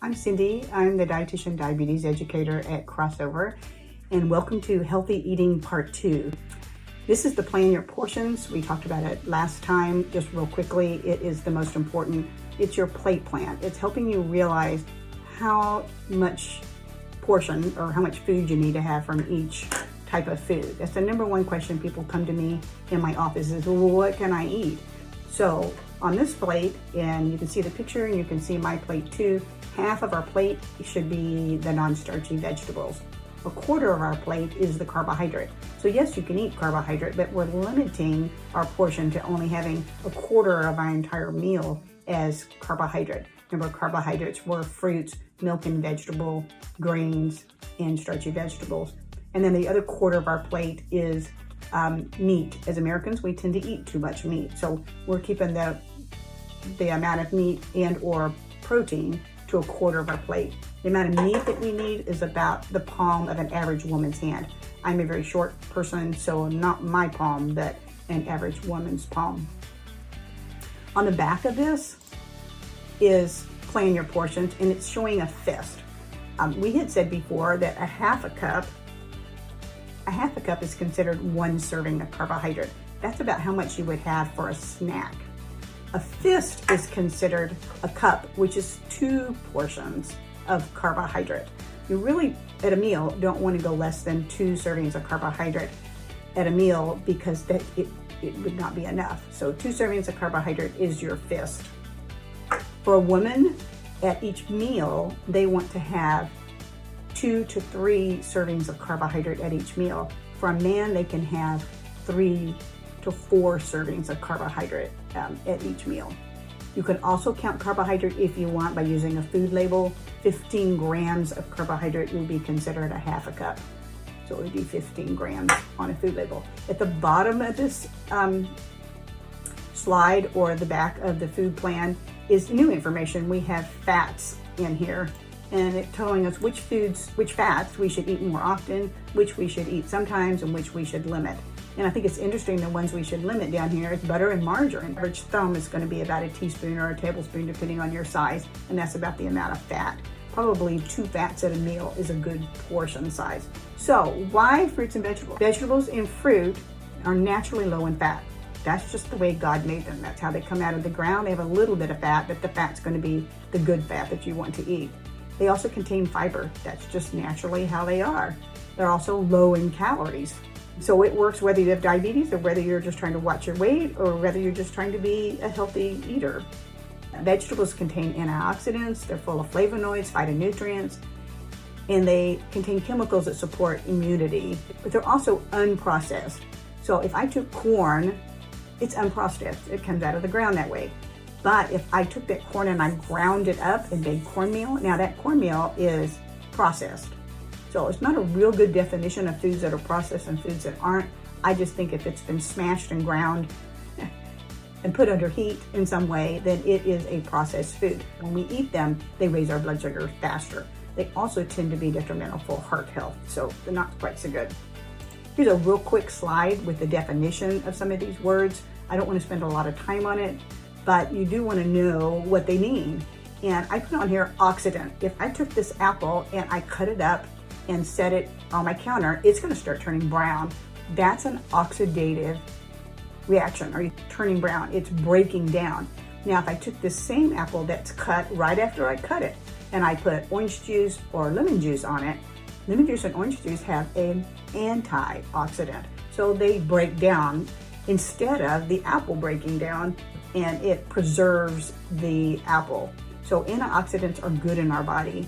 I'm Cyndi. I'm the Dietitian Diabetes Educator at Crossover, and welcome to Healthy Eating Part 2. This is the plan your portions. We talked about it last time. Just real quickly, it is the most important. It's your plate plan. It's helping you realize how much portion or how much food you need to have from each type of food. That's the number one question people come to me in my office is, well, what can I eat? So on this plate, and you can see the picture and you can see my plate too, half of our plate should be the non-starchy vegetables. A quarter of our plate is the carbohydrate. So yes, you can eat carbohydrate, but we're limiting our portion to only having a quarter of our entire meal as carbohydrate. Remember, carbohydrates were fruits, milk and vegetable, grains, and starchy vegetables. And then the other quarter of our plate is meat. As Americans, we tend to eat too much meat. So we're keeping the amount of meat and or protein to a quarter of our plate. The amount of meat that we need is about the palm of an average woman's hand. I'm a very short person, so not my palm, but an average woman's palm. On the back of this is plan your portions, and it's showing a fist. We had said before that a half a cup is considered one serving of carbohydrate. That's about how much you would have for a snack. A fist is considered a cup, which is 2 portions of carbohydrate. You really, at a meal, don't want to go less than 2 servings of carbohydrate at a meal because it would not be enough. So 2 servings of carbohydrate is your fist. For a woman, at each meal, they want to have 2 to 3 servings of carbohydrate at each meal. For a man, they can have 3 to 4 servings of carbohydrate at each meal. You can also count carbohydrate if you want by using a food label. 15 grams of carbohydrate would be considered a half a cup. So it would be 15 grams on a food label. At the bottom of this slide or the back of the food plan is new information. We have fats in here, and it's telling us which fats we should eat more often, which we should eat sometimes, and which we should limit. And I think it's interesting, the ones we should limit down here is butter and margarine. Average thumb is going to be about a teaspoon or a tablespoon depending on your size, and that's about the amount of fat. Probably 2 fats at a meal is a good portion size. So why fruits and vegetables? Vegetables and fruit are naturally low in fat. That's just the way God made them. That's how they come out of the ground. They have a little bit of fat, but the fat's going to be the good fat that you want to eat. They also contain fiber. That's just naturally how they are. They're also low in calories. So it works whether you have diabetes or whether you're just trying to watch your weight or whether you're just trying to be a healthy eater. Vegetables contain antioxidants, they're full of flavonoids, phytonutrients, and they contain chemicals that support immunity, but they're also unprocessed. So if I took corn, it's unprocessed. It comes out of the ground that way. But if I took that corn and I ground it up and made cornmeal, now that cornmeal is processed. So it's not a real good definition of foods that are processed and foods that aren't. I just think if it's been smashed and ground and put under heat in some way, then it is a processed food. When we eat them, they raise our blood sugar faster. They also tend to be detrimental for heart health, so they're not quite so good. Here's a real quick slide with the definition of some of these words. I don't want to spend a lot of time on it, but you do want to know what they mean. And I put on here oxidant. If I took this apple and I cut it up and set it on my counter, it's going to start turning brown. That's an oxidative reaction, or turning brown. It's breaking down. Now, if I took this same apple that's cut right after I cut it and I put orange juice or lemon juice on it, lemon juice and orange juice have an antioxidant. So they break down instead of the apple breaking down, and it preserves the apple. So antioxidants are good in our body.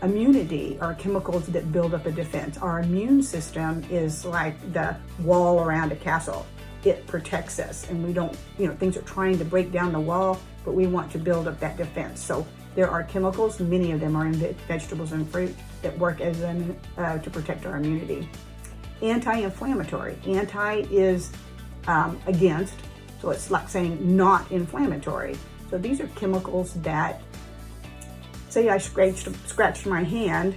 Immunity are chemicals that build up a defense. Our immune system is like the wall around a castle. It protects us, and we don't, things are trying to break down the wall, but we want to build up that defense. So there are chemicals, many of them are in vegetables and fruit, that work as to protect our immunity. Anti-inflammatory. Anti is against, so it's like saying not inflammatory. So these are chemicals that, say I scratched my hand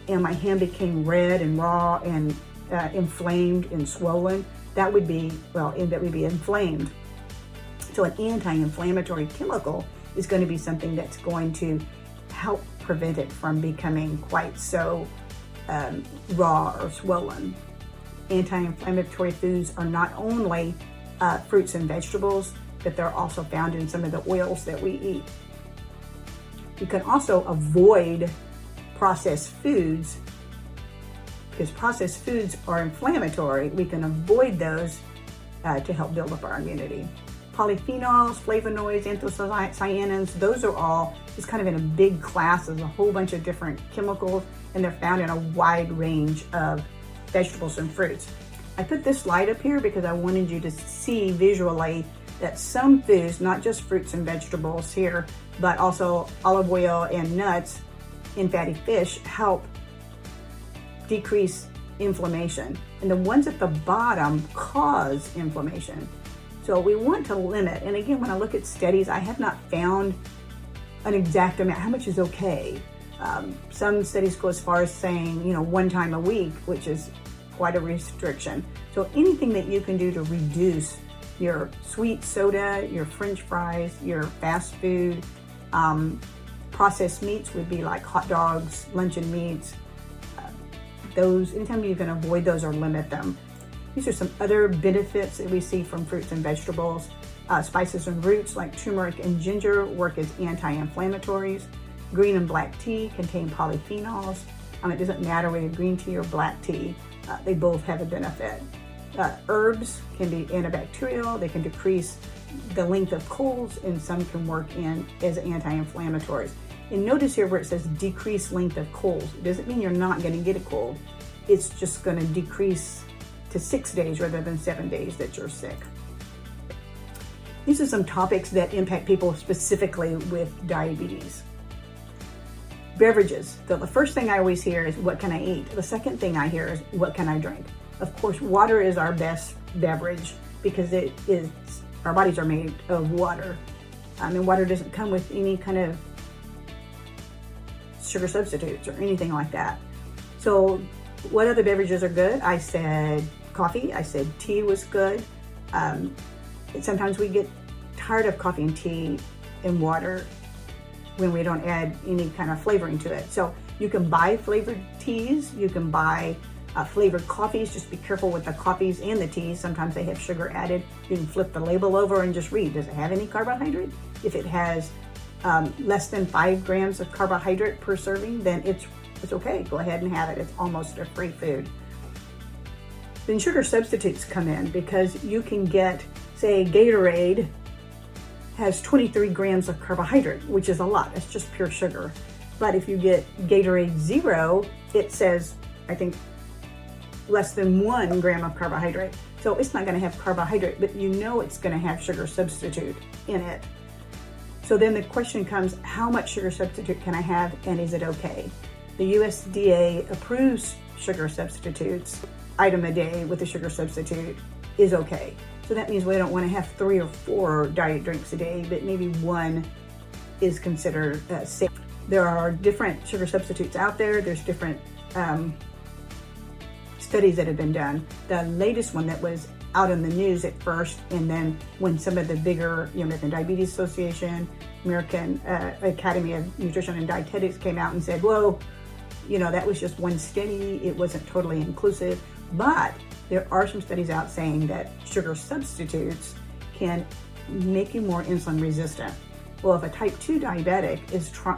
and my hand became red and raw and inflamed and swollen, that would be inflamed. So an anti-inflammatory chemical is going to be something that's going to help prevent it from becoming quite so raw or swollen. Anti-inflammatory foods are not only fruits and vegetables, but they're also found in some of the oils that we eat. You can also avoid processed foods because processed foods are inflammatory. We can avoid those to help build up our immunity. Polyphenols, flavonoids, anthocyanins, those are all just kind of in a big class of a whole bunch of different chemicals, and they're found in a wide range of vegetables and fruits. I put this slide up here because I wanted you to see visually that some foods, not just fruits and vegetables here, but also olive oil and nuts and fatty fish, help decrease inflammation. And the ones at the bottom cause inflammation. So we want to limit, and again, when I look at studies, I have not found an exact amount, how much is okay. Some studies go as far as saying, 1 time a week, which is quite a restriction. So anything that you can do to reduce your sweet soda, your French fries, your fast food, processed meats would be like hot dogs, luncheon meats. Those, anytime you can avoid those or limit them. These are some other benefits that we see from fruits and vegetables. Spices and roots like turmeric and ginger work as anti-inflammatories. Green and black tea contain polyphenols. It doesn't matter whether green tea or black tea, they both have a benefit. Herbs can be antibacterial, they can decrease the length of colds, and some can work as anti-inflammatories. And notice here where it says decrease length of colds. It doesn't mean you're not going to get a cold. It's just going to decrease to 6 days rather than 7 days that you're sick. These are some topics that impact people specifically with diabetes. Beverages. So the first thing I always hear is, what can I eat? The second thing I hear is, what can I drink? Of course, water is our best beverage because our bodies are made of water. And water doesn't come with any kind of sugar substitutes or anything like that. So what other beverages are good? I said coffee. I said tea was good. Sometimes we get tired of coffee and tea and water when we don't add any kind of flavoring to it. So you can buy flavored teas. You can buy flavored coffees. Just be careful with the coffees and the teas. Sometimes they have sugar added. You can flip the label over and just read, does it have any carbohydrate? If it has less than 5 grams of carbohydrate per serving, then it's okay. Go ahead and have it. It's almost a free food. Then sugar substitutes come in because you can get, say, Gatorade has 23 grams of carbohydrate, which is a lot. It's just pure sugar. But if you get Gatorade Zero, it says, I think, less than 1 gram of carbohydrate. So it's not going to have carbohydrate, but it's going to have sugar substitute in it. So then the question comes, how much sugar substitute can I have, and is it okay? The USDA approves sugar substitutes. Item a day with a sugar substitute is okay. So that means we don't want to have 3 or 4 diet drinks a day, but maybe 1 is considered safe. There are different sugar substitutes out there. There's different studies that have been done. The latest one that was out in the news at first, and then when some of the bigger, American Diabetes Association, American Academy of Nutrition and Dietetics came out and said, whoa, that was just one study. It wasn't totally inclusive. But there are some studies out saying that sugar substitutes can make you more insulin resistant. Well, if a type 2 diabetic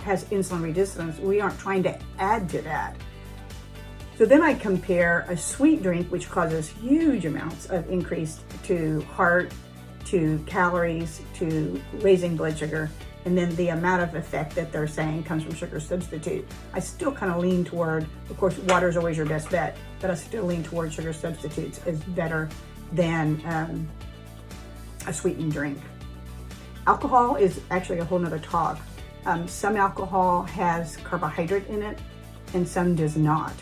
has insulin resistance, we aren't trying to add to that. So then I compare a sweet drink, which causes huge amounts of increase to heart, to calories, to raising blood sugar, and then the amount of effect that they're saying comes from sugar substitute. I still kind of lean toward, of course, water is always your best bet, but I still lean toward sugar substitutes as better than a sweetened drink. Alcohol is actually a whole nother talk. Some alcohol has carbohydrate in it and some does not.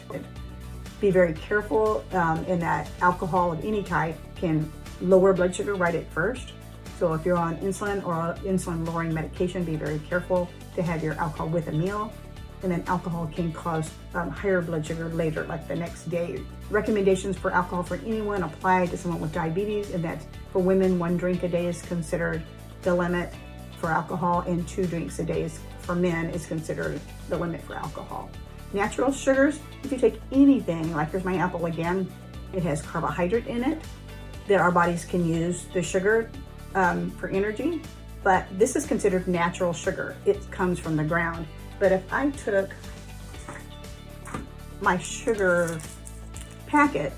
Be very careful in that alcohol of any type can lower blood sugar right at first. So if you're on insulin or insulin lowering medication, be very careful to have your alcohol with a meal. And then alcohol can cause higher blood sugar later, like the next day. Recommendations for alcohol for anyone apply to someone with diabetes, and that's for women, 1 drink a day is considered the limit for alcohol, and 2 drinks a day is for men is considered the limit for alcohol. Natural sugars, if you take anything, like here's my apple again, it has carbohydrate in it that our bodies can use the sugar for energy, but this is considered natural sugar. It comes from the ground. But if I took my sugar packet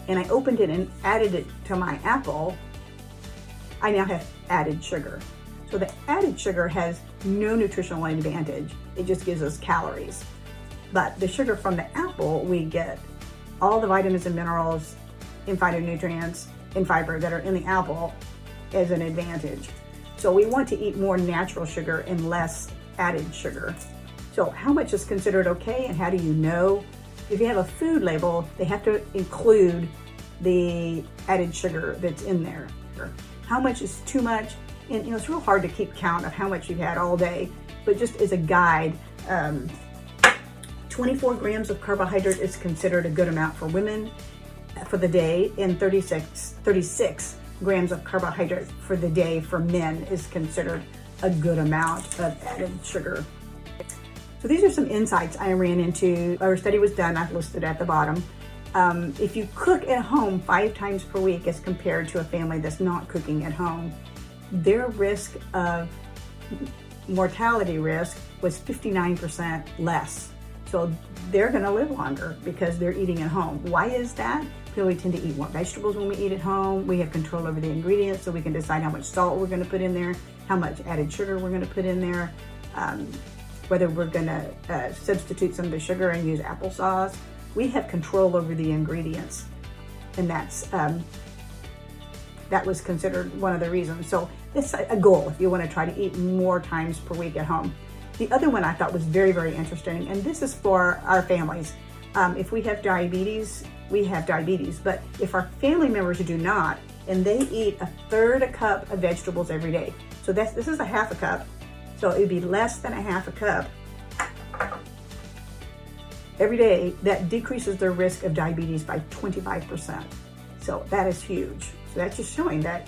and I opened it and added it to my apple, I now have added sugar. So the added sugar has no nutritional advantage. It just gives us calories. But the sugar from the apple, we get all the vitamins and minerals and phytonutrients and fiber that are in the apple as an advantage. So we want to eat more natural sugar and less added sugar. So how much is considered okay, and how do you know? If you have a food label, they have to include the added sugar that's in there. How much is too much? And it's real hard to keep count of how much you've had all day, but just as a guide, 24 grams of carbohydrate is considered a good amount for women for the day, and 36 grams of carbohydrate for the day for men is considered a good amount of added sugar. So these are some insights I ran into. Our study was done, I've listed at the bottom. If you cook at home 5 times per week as compared to a family that's not cooking at home, their risk of mortality risk was 59% less. So they're gonna live longer because they're eating at home. Why is that? Because we tend to eat more vegetables when we eat at home. We have control over the ingredients, so we can decide how much salt we're gonna put in there, how much added sugar we're gonna put in there, whether we're gonna substitute some of the sugar and use applesauce. We have control over the ingredients, and that was considered one of the reasons. So it's a goal if you want to try to eat more times per week at home. The other one I thought was very, very interesting, and this is for our families. If we have diabetes, we have diabetes, but if our family members do not, and they eat 1/3 cup of vegetables every day, so this is a 1/2 cup, so it'd be less than a 1/2 cup every day, that decreases their risk of diabetes by 25%. So that is huge. So that's just showing that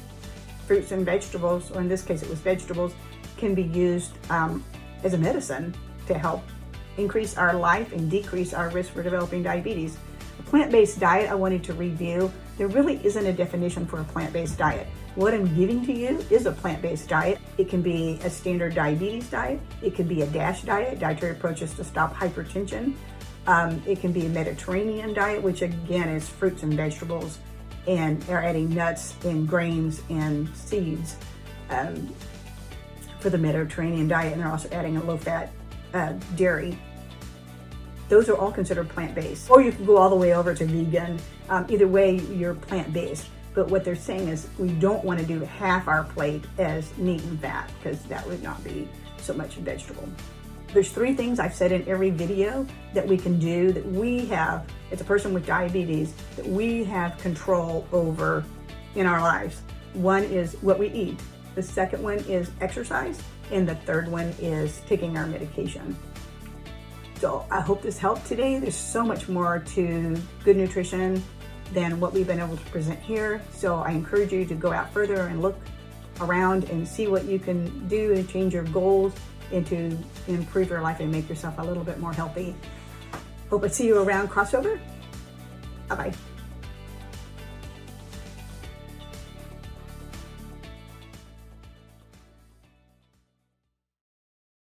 fruits and vegetables, or in this case it was vegetables, can be used as a medicine to help increase our life and decrease our risk for developing diabetes. A plant-based diet I wanted to review. There really isn't a definition for a plant-based diet. What I'm giving to you is a plant-based diet. It can be a standard diabetes diet. It could be a DASH diet, dietary approaches to stop hypertension. It can be a Mediterranean diet, which again is fruits and vegetables, and are adding nuts and grains and seeds for the Mediterranean diet, and they're also adding a low-fat dairy. Those are all considered plant-based. Or you can go all the way over to vegan. Either way, you're plant-based. But what they're saying is we don't want to do half our plate as meat and fat, because that would not be so much vegetable. There's 3 things I've said in every video that we can do, that we have, as a person with diabetes, that we have control over in our lives. One is what we eat. The second one is exercise. And the third one is taking our medication. So I hope this helped today. There's so much more to good nutrition than what we've been able to present here. So I encourage you to go out further and look around and see what you can do to change your goals and to improve your life and make yourself a little bit more healthy. Hope I see you around crossover. Bye-bye.